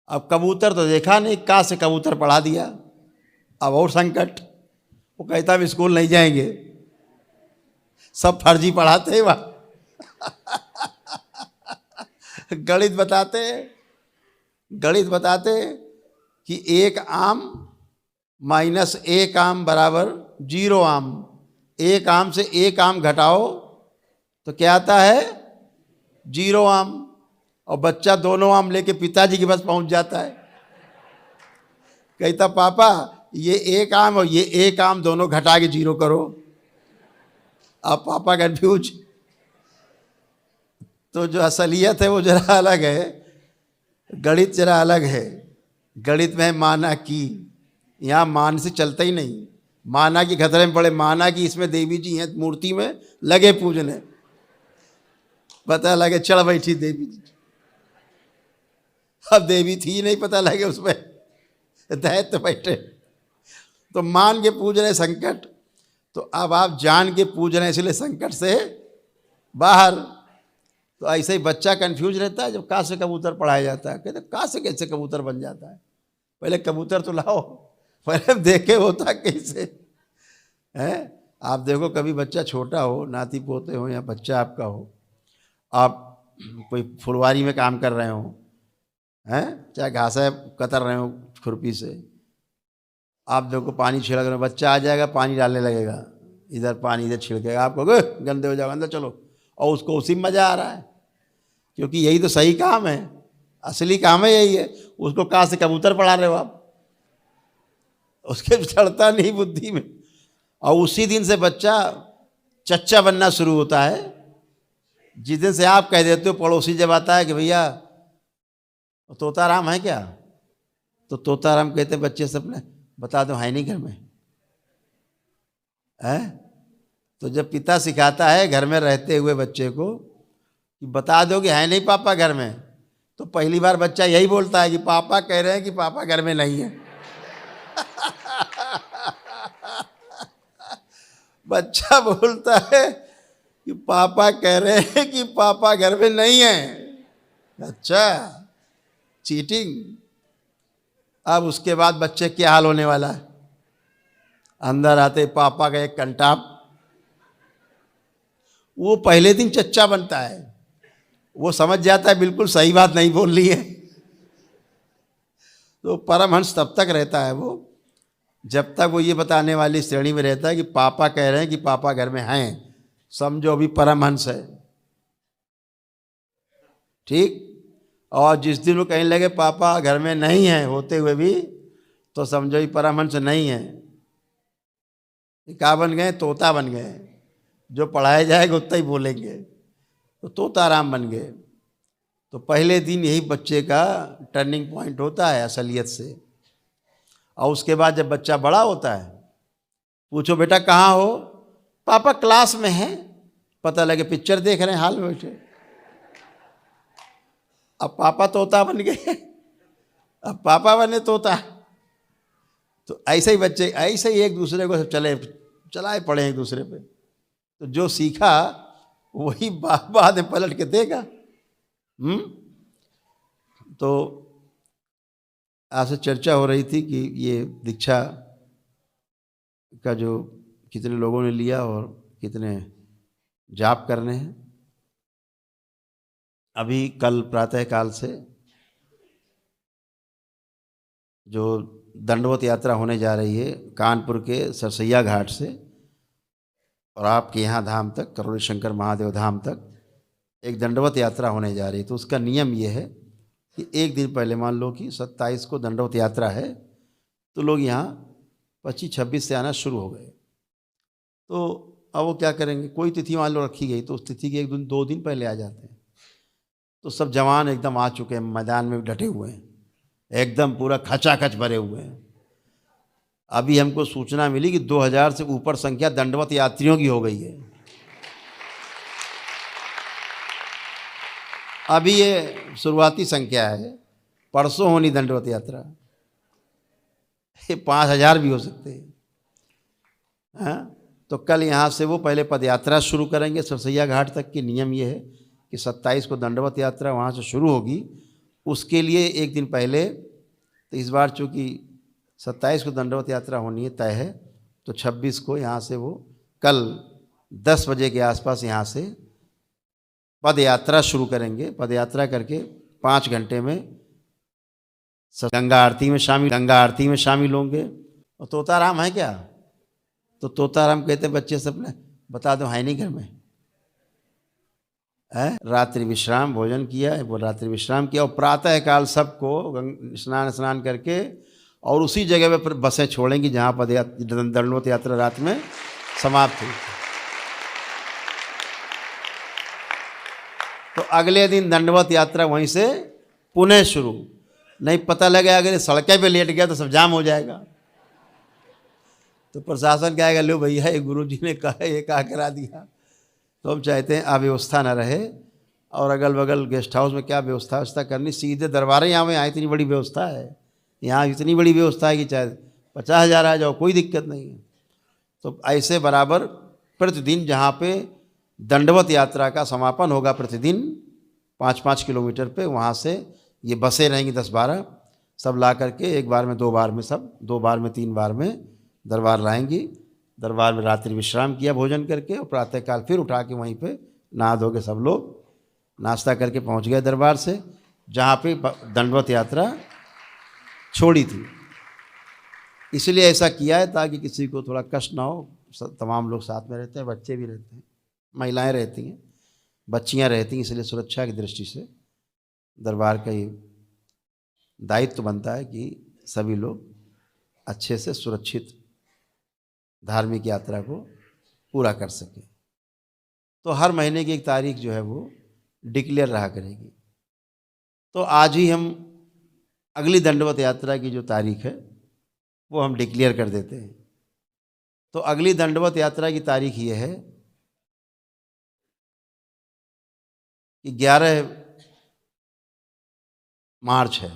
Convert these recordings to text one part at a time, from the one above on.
अब कबूतर तो देखा नहीं, का से कबूतर पढ़ा दिया। अब और संकट, वो कहता हम स्कूल नहीं जाएंगे, सब फर्जी पढ़ाते हैं वहाँ। गणित बताते कि 1 आम माइनस 1 आम बराबर 0 आम। 1 आम से 1 आम घटाओ तो क्या आता है? 0 आम। और बच्चा दोनों आम लेके पिताजी के पास पहुंच जाता है, कहता पापा ये 1 आम और ये 1 आम दोनों घटा के 0 करो। अब पापा कंफ्यूज। तो जो असलियत है वो जरा अलग है, गणित जरा अलग है। गणित में है माना की, यहाँ मान से चलता ही नहीं। माना की खतरे में पड़े, माना कि इसमें देवी जी हैं मूर्ति में, लगे पूजने, पता लगे चढ़ बैठी देवी जी। अब देवी थी नहीं, पता लगे उसमें दैत्य बैठे। तो मान के पूज रहे संकट, तो अब आप जान के पूज रहे हैं, इसलिए संकट से बाहर। तो ऐसे ही बच्चा कंफ्यूज रहता है जब का से कबूतर पढ़ाया जाता है। कहते का से कैसे कबूतर बन जाता है? पहले कबूतर तो लाओ, पहले देखे होता कैसे है। आप देखो कभी बच्चा छोटा हो, नाती पोते हो या बच्चा आपका हो, आप कोई फुलवारी में काम कर रहे हो हैं, चाहे घासा कतर रहे हो खुरपी से, आप देखो पानी छिड़क रहे हो, बच्चा आ जाएगा पानी डालने लगेगा, इधर पानी इधर छिड़केगा, आप कहोगे गंदे हो जाओ अंदर चलो, और उसको उसी में मज़ा आ रहा है, क्योंकि यही तो सही काम है, असली काम है यही है। उसको कहाँ से कबूतर पढ़ा रहे हो आप, उसके चढ़ता नहीं बुद्धि में। और उसी दिन से बच्चा चच्चा बनना शुरू होता है। जिस दिन से आप कह देते हो, पड़ोसी जब आता है कि भैया तोताराम है क्या, तो तोताराम कहते बच्चे से अपने बता दो है नहीं घर में है। तो जब पिता सिखाता है घर में रहते हुए बच्चे को कि बता दो कि है नहीं पापा घर में, तो पहली बार बच्चा यही बोलता है कि पापा कह रहे हैं कि पापा घर में नहीं है। बच्चा बोलता है कि पापा कह रहे हैं कि पापा घर में नहीं है। अच्छा, चीटिंग। अब उसके बाद बच्चे क्या हाल होने वाला है? अंदर आते पापा का एक कंटाप, वो पहले दिन चच्चा बनता है, वो समझ जाता है बिल्कुल सही बात नहीं बोल रही है। तो परमहंस तब तक रहता है वो, जब तक वो ये बताने वाली श्रेणी में रहता है कि पापा कह रहे हैं कि पापा घर में हैं, समझो अभी परमहंस है, ठीक। और जिस दिन वो कहने लगे पापा घर में नहीं है होते हुए भी, तो समझो ये परमहंस नहीं है। क्या बन गए? तोता बन गए। जो पढ़ाया जाएगा उतना ही बोलेंगे, तो तोताराम बन गए। तो पहले दिन यही बच्चे का टर्निंग पॉइंट होता है असलियत से। और उसके बाद जब बच्चा बड़ा होता है, पूछो बेटा कहाँ हो, पापा क्लास में हैं, पता लगे पिक्चर देख रहे हैं हाल में बैठे। अब पापा तोता बन गए, अब पापा बने तोता। तो ऐसे ही बच्चे ऐसे ही एक दूसरे को चलाए पड़े एक दूसरे पे। तो जो सीखा वही बाद में पलट के देगा। तो आपसे चर्चा हो रही थी कि ये दीक्षा का जो कितने लोगों ने लिया और कितने जाप करने हैं। अभी कल प्रातःकाल से जो दंडवत यात्रा होने जा रही है कानपुर के सरसैया घाट से और आपके यहाँ धाम तक, करोड़ी शंकर महादेव धाम तक एक दंडवत यात्रा होने जा रही है। तो उसका नियम ये है कि एक दिन पहले, मान लो कि 27 को दंडवत यात्रा है, तो लोग यहाँ 25-26 से आना शुरू हो गए। तो अब वो क्या करेंगे, कोई तिथि मान लो रखी गई, तो उस तिथि के 1-2 दिन पहले आ जाते हैं। तो सब जवान एकदम आ चुके हैं, मैदान में डटे हुए हैं, एकदम पूरा खचाखच भरे हुए हैं। अभी हमको सूचना मिली कि 2000 से ऊपर संख्या दंडवत यात्रियों की हो गई है। अभी ये शुरुआती संख्या है, परसों होनी दंडवत यात्रा, ये 5000 भी हो सकते हैं। हाँ, तो कल यहाँ से वो पहले पदयात्रा शुरू करेंगे सरसैया घाट तक की। नियम ये है कि 27 को दंडवत यात्रा वहाँ से शुरू होगी, उसके लिए एक दिन पहले, तो इस बार चूँकि 27 को दंडवत यात्रा होनी है, तय है, तो 26 को यहाँ से वो कल 10 बजे के आसपास यहाँ से पद यात्रा शुरू करेंगे। पद यात्रा करके 5 घंटे में गंगा आरती में शामिल होंगे। और तोताराम है क्या? तो तोताराम कहते बच्चे सबने बता दो, है नहीं घर में है। रात्रि विश्राम भोजन किया, वो रात्रि विश्राम किया और प्रातः काल सबको स्नान करके और उसी जगह पे बसें छोड़ेंगी जहाँ पद दंडवत यात्रा रात में समाप्त हुई। तो अगले दिन दंडवत यात्रा वहीं से पुनः शुरू। नहीं पता लगे अगर सड़कें पे लेट गया तो सब जाम हो जाएगा। तो प्रशासन कहेगा लो भैया ये गुरु जी ने कहा, ये कहा करा दिया। तो हम चाहते हैं अव्यवस्था न रहे, और अगल बगल गेस्ट हाउस में क्या व्यवस्था करनी, सीधे दरबारे यहाँ में यहाँ इतनी बड़ी व्यवस्था है, यहाँ इतनी बड़ी व्यवस्था है कि चाहे 50,000 आ जाओ कोई दिक्कत नहीं है। तो ऐसे बराबर प्रतिदिन जहाँ पे दंडवत यात्रा का समापन होगा, प्रतिदिन 5-5 किलोमीटर पे वहाँ से ये बसें रहेंगी 10-12, सब ला करके एक बार में 2 बार में, सब 2 बार में 3 बार में दरबार लाएंगी। दरबार में रात्रि विश्राम किया भोजन करके, और प्रातःकाल फिर उठा के वहीं पे नहा धो के सब लोग नाश्ता करके पहुंच गए दरबार से, जहाँ पे दंडवत यात्रा छोड़ी थी। इसलिए ऐसा किया है ताकि किसी को थोड़ा कष्ट ना हो। तमाम लोग साथ में रहते हैं, बच्चे भी रहते हैं, महिलाएं रहती हैं, बच्चियां रहती हैं, इसलिए सुरक्षा की दृष्टि से दरबार का ये दायित्व बनता है कि सभी लोग अच्छे से सुरक्षित धार्मिक यात्रा को पूरा कर सकें। तो हर महीने की एक तारीख जो है वो डिक्लेयर रहा करेगी। तो आज ही हम अगली दंडवत यात्रा की जो तारीख है वो हम डिक्लेयर कर देते हैं। तो अगली दंडवत यात्रा की तारीख ये है कि 11 मार्च है।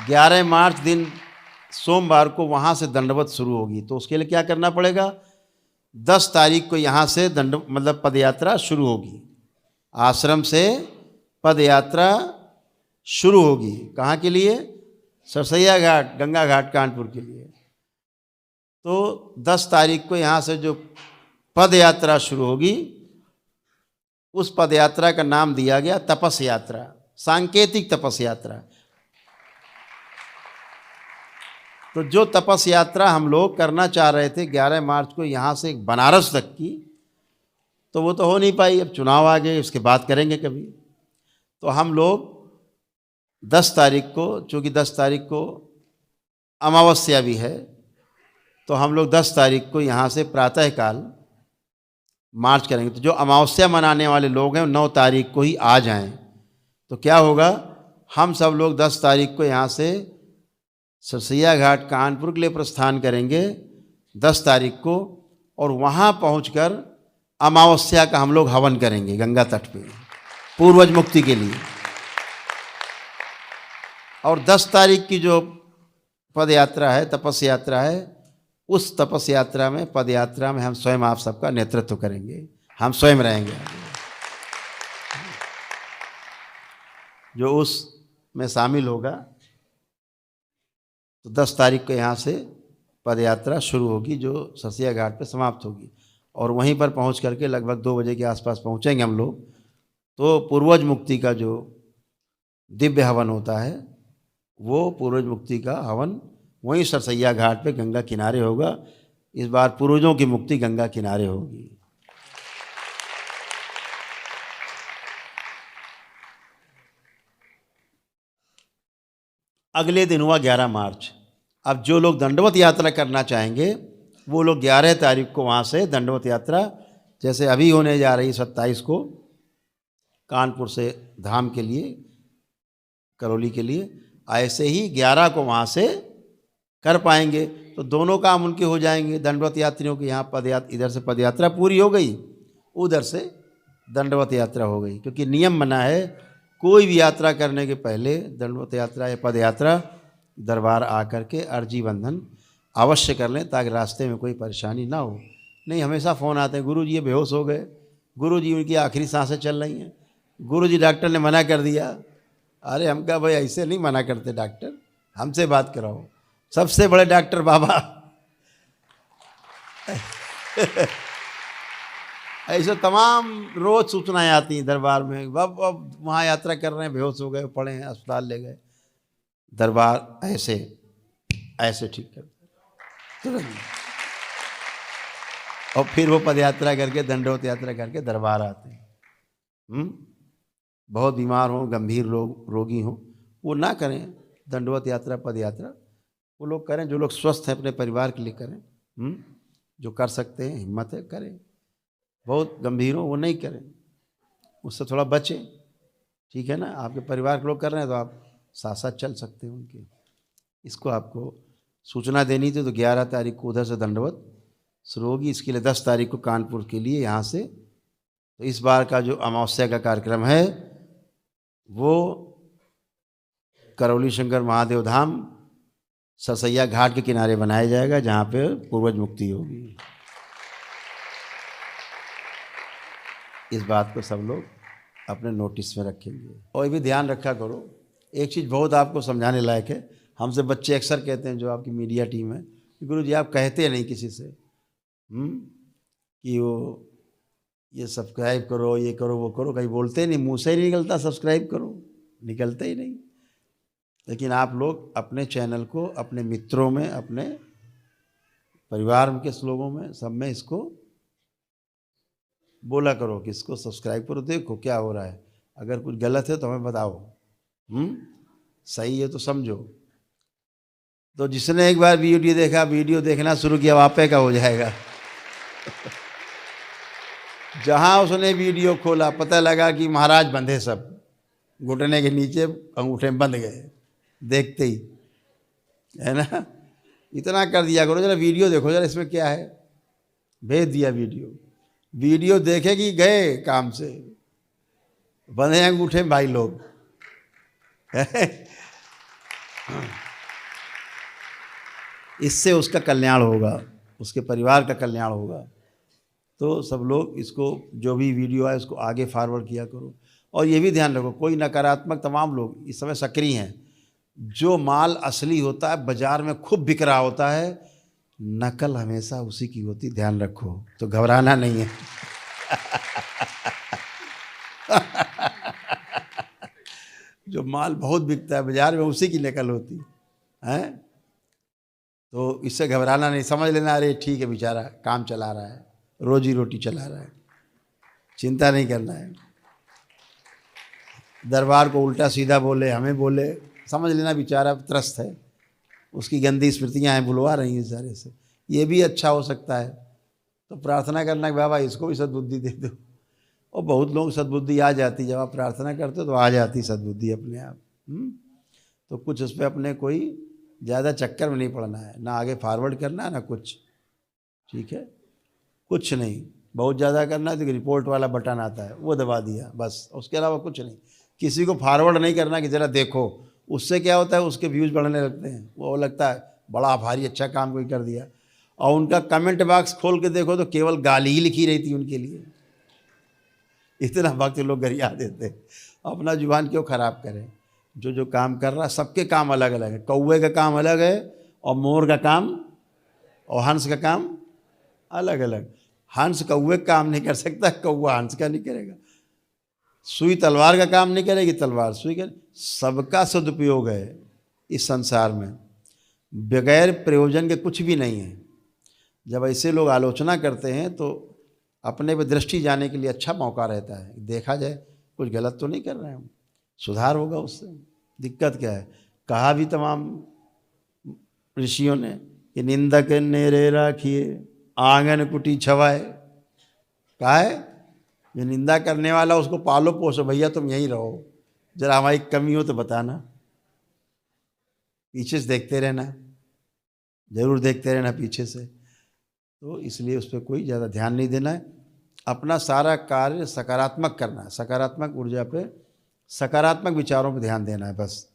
11 मार्च दिन सोमवार को वहाँ से दंडवत शुरू होगी। तो उसके लिए क्या करना पड़ेगा, 10 तारीख को यहाँ से मतलब पदयात्रा शुरू होगी। आश्रम से पदयात्रा शुरू होगी। कहाँ के लिए? सरसैया घाट, गंगा घाट कानपुर के लिए। तो 10 तारीख को यहाँ से जो पद यात्रा शुरू होगी, उस पद यात्रा का नाम दिया गया तपस यात्रा, सांकेतिक तपस यात्रा। तो जो तपस यात्रा हम लोग करना चाह रहे थे 11 मार्च को यहाँ से बनारस तक की, तो वो तो हो नहीं पाई। अब चुनाव आ गए, उसके बाद करेंगे कभी। तो हम लोग 10 तारीख को, चूँकि 10 तारीख को अमावस्या भी है, तो हम लोग 10 तारीख को यहाँ से प्रातःकाल मार्च करेंगे। तो जो अमावस्या मनाने वाले लोग हैं 9 तारीख को ही आ जाएं। तो क्या होगा, हम सब लोग 10 तारीख को यहाँ से सरसैया घाट कानपुर के लिए प्रस्थान करेंगे 10 तारीख को, और वहाँ पहुँचकर अमावस्या का हम लोग हवन करेंगे गंगा तट पे पूर्वज मुक्ति के लिए। और 10 तारीख की जो पद यात्रा है, तपस यात्रा है, उस तपस यात्रा में, पद यात्रा में हम स्वयं आप सबका नेतृत्व करेंगे, हम स्वयं रहेंगे जो उस में शामिल होगा। तो 10 तारीख को यहाँ से पद यात्रा शुरू होगी जो सरसैया घाट पे समाप्त होगी, और वहीं पर पहुँच करके लगभग 2 बजे के आसपास पहुँचेंगे हम लोग। तो पूर्वज मुक्ति का जो दिव्य हवन होता है, वो पूर्वज मुक्ति का हवन वहीं सरसैया घाट पे गंगा किनारे होगा। इस बार पूर्वजों की मुक्ति गंगा किनारे होगी। अगले दिन हुआ 11 मार्च। अब जो लोग दंडवत यात्रा करना चाहेंगे वो लोग 11 तारीख को वहाँ से दंडवत यात्रा, जैसे अभी होने जा रही 27 को कानपुर से धाम के लिए, करौली के लिए, ऐसे ही 11 को वहाँ से कर पाएंगे। तो दोनों काम उनके हो जाएंगे। दंडवत यात्रियों की यहाँ इधर से पदयात्रा पूरी हो गई, उधर से दंडवत यात्रा हो गई। क्योंकि नियम बना है कोई भी यात्रा करने के पहले दंडवत यात्रा या पद यात्रा दरबार आकर के अर्जी बंधन अवश्य कर लें, ताकि रास्ते में कोई परेशानी ना हो। नहीं, हमेशा फ़ोन आते हैं, गुरु जी ये बेहोश हो गए, गुरु जी उनकी आखिरी सांसें चल रही हैं, गुरुजी डॉक्टर ने मना कर दिया। अरे हम कहा भाई ऐसे नहीं मना करते डॉक्टर, हमसे बात कराओ। सबसे बड़े डॉक्टर बाबा ऐसे तमाम रोज सूचनाएं आती हैं दरबार में। अब वहाँ यात्रा कर रहे हैं, बेहोश हो गए, पड़े हैं, अस्पताल ले गए। दरबार ऐसे ऐसे ठीक कर तुरंत, और फिर वो पद यात्रा करके, दंडवत यात्रा करके दरबार आते हैं। बहुत बीमार हो, गंभीर रोगी हो, वो ना करें दंडवत यात्रा, पद यात्रा। वो लोग करें जो लोग स्वस्थ हैं, अपने परिवार के लिए करें। जो कर सकते हैं, हिम्मत है, करें। बहुत गंभीर हो वो नहीं करें, उससे थोड़ा बचें। ठीक है ना, आपके परिवार के लोग कर रहे हैं तो आप साथ साथ चल सकते हैं उनके। इसको आपको सूचना देनी थी। तो 11 तारीख को उधर से दंडवत शुरू होगी। इसके लिए 10 तारीख को कानपुर के लिए यहाँ से। तो इस बार का जो अमावस्या का कार्यक्रम है वो करौली शंकर महादेव धाम सरसैया घाट के किनारे बनाया जाएगा, जहाँ पे पूर्वज मुक्ति होगी। इस बात को सब लोग अपने नोटिस में रखेंगे। और ये भी ध्यान रखा करो, एक चीज़ बहुत आपको समझाने लायक है। हमसे बच्चे अक्सर कहते हैं, जो आपकी मीडिया टीम है, कि गुरुजी आप कहते नहीं किसी से कि वो ये सब्सक्राइब करो, ये करो, वो करो। कहीं बोलते नहीं, मुँह से ही नहीं निकलता सब्सक्राइब करो, निकलते ही नहीं। लेकिन आप लोग अपने चैनल को अपने मित्रों में, अपने परिवार के लोगों में, सब में इसको बोला करो कि इसको सब्सक्राइब करो, देखो क्या हो रहा है। अगर कुछ गलत है तो हमें बताओ, सही है तो समझो। तो जिसने एक बार वीडियो देखा, वीडियो देखना शुरू किया, वापे का हो जाएगा। जहाँ उसने वीडियो खोला, पता लगा कि महाराज बंधे, सब घुटने के नीचे अंगूठे बंध गए देखते ही, है ना। इतना कर दिया करो, जरा वीडियो देखो, जरा इसमें क्या है, भेज दिया वीडियो देखेगी, गए काम से, बंधे अंगूठे भाई लोग। इससे उसका कल्याण होगा, उसके परिवार का कल्याण होगा। तो सब लोग इसको, जो भी वीडियो है उसको आगे फॉरवर्ड किया करो। और ये भी ध्यान रखो, कोई नकारात्मक, तमाम लोग इस समय सक्रिय हैं। जो माल असली होता है बाजार में खूब बिक रहा होता है, नकल हमेशा उसी की होती, ध्यान रखो। तो घबराना नहीं है। जो माल बहुत बिकता है बाजार में, उसी की नकल होती है। तो इससे घबराना नहीं, समझ लेना अरे ठीक है, बेचारा काम चला रहा है, रोजी रोटी चला रहा है, चिंता नहीं करना है। दरबार को उल्टा सीधा बोले, हमें बोले, समझ लेना बेचारा त्रस्त है, उसकी गंदी स्मृतियाँ हैं, बुलवा रही हैं इस तरह से। ये भी अच्छा हो सकता है, तो प्रार्थना करना कि बाबा इसको भी सद्बुद्धि दे दो। और बहुत लोग सद्बुद्धि आ जाती, जब आप प्रार्थना करते हो तो आ जाती सद्बुद्धि अपने आप। तो कुछ उस पर अपने कोई ज़्यादा चक्कर में नहीं पड़ना है, ना आगे फॉरवर्ड करना, ना कुछ। ठीक है, कुछ नहीं। बहुत ज़्यादा करना है तो रिपोर्ट वाला बटन आता है, वो दबा दिया बस, उसके अलावा कुछ नहीं। किसी को फॉरवर्ड नहीं करना कि ज़रा देखो, उससे क्या होता है, उसके व्यूज़ बढ़ने लगते हैं, वो लगता है बड़ा भारी अच्छा काम कोई कर दिया। और उनका कमेंट बॉक्स खोल के देखो तो केवल गाली ही लिखी रहती है उनके लिए। इतना वक्त लोग गरिया देते। अपना जुबान क्यों ख़राब करें। जो काम कर रहा है, सबके काम अलग अलग है। कौवे का काम अलग है, और मोर का काम, और हंस का काम अलग अलग। हंस कौवे का काम नहीं कर सकता, कौवा हंस का नहीं करेगा। सुई तलवार का काम नहीं करेगी, तलवार सुई का। सबका सदुपयोग है इस संसार में, बगैर प्रयोजन के कुछ भी नहीं है। जब ऐसे लोग आलोचना करते हैं तो अपने पे दृष्टि जाने के लिए अच्छा मौका रहता है, देखा जाए कुछ गलत तो नहीं कर रहे हैं हम, सुधार होगा उससे। दिक्कत क्या है, कहा भी तमाम ऋषियों ने कि निंदक नेरे राखिए आंगन कुटी छवाए। कहा है, जो निंदा करने वाला उसको पालो पोसो, भैया तुम यहीं रहो, जरा हमारी कमी हो तो बताना, पीछे से देखते रहना, जरूर देखते रहना पीछे से। तो इसलिए उस पर कोई ज़्यादा ध्यान नहीं देना है। अपना सारा कार्य सकारात्मक करना है, सकारात्मक ऊर्जा पे, सकारात्मक विचारों पे ध्यान देना है बस।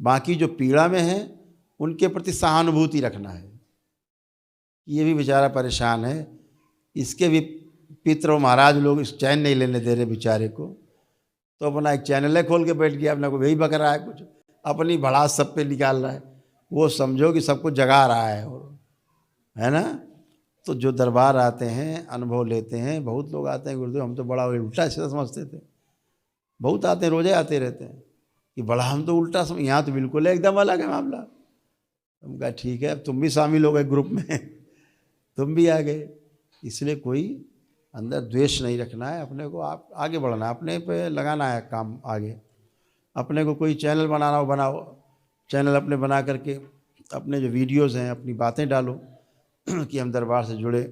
बाकी जो पीड़ा में है उनके प्रति सहानुभूति रखना है, ये भी बेचारा परेशान है, इसके भी पितर और महाराज लोग इस चैन नहीं लेने दे रहे बेचारे को। तो अपना एक चैनल है खोल के बैठ गया, अपना को वही बक रहा है, कुछ अपनी भड़ास सब पे निकाल रहा है। वो समझो कि सबको जगा रहा है, और है ना। तो जो दरबार आते हैं, अनुभव लेते हैं, बहुत लोग आते हैं गुरुदेव हम तो बड़ा उल्टा सीधा समझते थे, बहुत आते हैं, रोजे आते रहते हैं कि बड़ा हम तो उल्टा समझ, यहाँ तो बिल्कुल एकदम अलग है मामला। हम कहा ठीक है, अब तुम भी शामिल हो गए ग्रुप में, तुम भी आ गए। इसलिए कोई अंदर द्वेष नहीं रखना है, अपने को आप आगे बढ़ना है, अपने पे लगाना है काम आगे। अपने को कोई चैनल बनाना हो बनाओ, चैनल अपने बना करके अपने जो वीडियोस हैं अपनी बातें डालो कि हम दरबार से जुड़े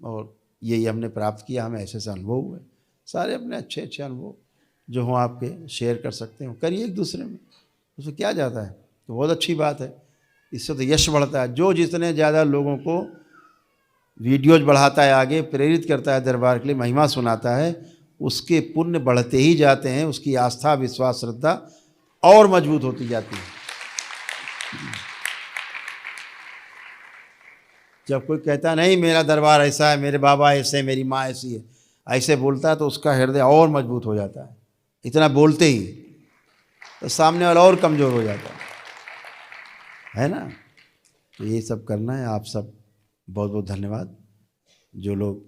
और यही हमने प्राप्त किया, हमें ऐसे ऐसे अनुभव हुए। सारे अपने अच्छे अच्छे अनुभव जो हों आपके शेयर कर सकते हो, करिए एक दूसरे में, उसमें क्या जाता है, तो बहुत अच्छी बात है। इससे तो यश बढ़ता है। जो जितने ज़्यादा लोगों को वीडियोज बढ़ाता है, आगे प्रेरित करता है दरबार के लिए, महिमा सुनाता है, उसके पुण्य बढ़ते ही जाते हैं, उसकी आस्था विश्वास श्रद्धा और मजबूत होती जाती है। जब कोई कहता नहीं मेरा दरबार ऐसा है, मेरे बाबा ऐसे, मेरी माँ ऐसी है, ऐसे बोलता है तो उसका हृदय और मजबूत हो जाता है। इतना बोलते ही तो सामने वाला और कमज़ोर हो जाता है ना। तो ये सब करना है। आप सब बहुत बहुत धन्यवाद। जो लोग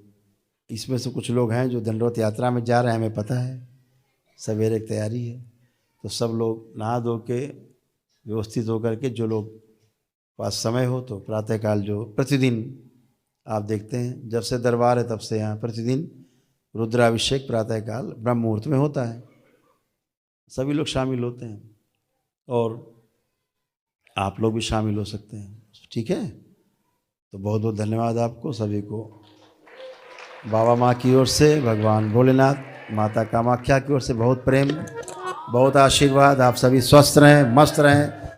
इसमें से कुछ लोग हैं जो दंडवत यात्रा में जा रहे हैं, हमें पता है सवेरे की तैयारी है, तो सब लोग नहा धो के व्यवस्थित होकर के, जो लोग पास समय हो तो प्रातःकाल जो प्रतिदिन आप देखते हैं जब से दरबार है तब से यहाँ प्रतिदिन रुद्राभिषेक प्रातःकाल ब्रह्म मुहूर्त में होता है, सभी लोग शामिल होते हैं और आप लोग भी शामिल हो सकते हैं। ठीक है, तो बहुत बहुत धन्यवाद आपको सभी को। बाबा माँ की ओर से, भगवान भोलेनाथ, माता कामाख्या की ओर से बहुत प्रेम, बहुत आशीर्वाद। आप सभी स्वस्थ रहें, मस्त रहें,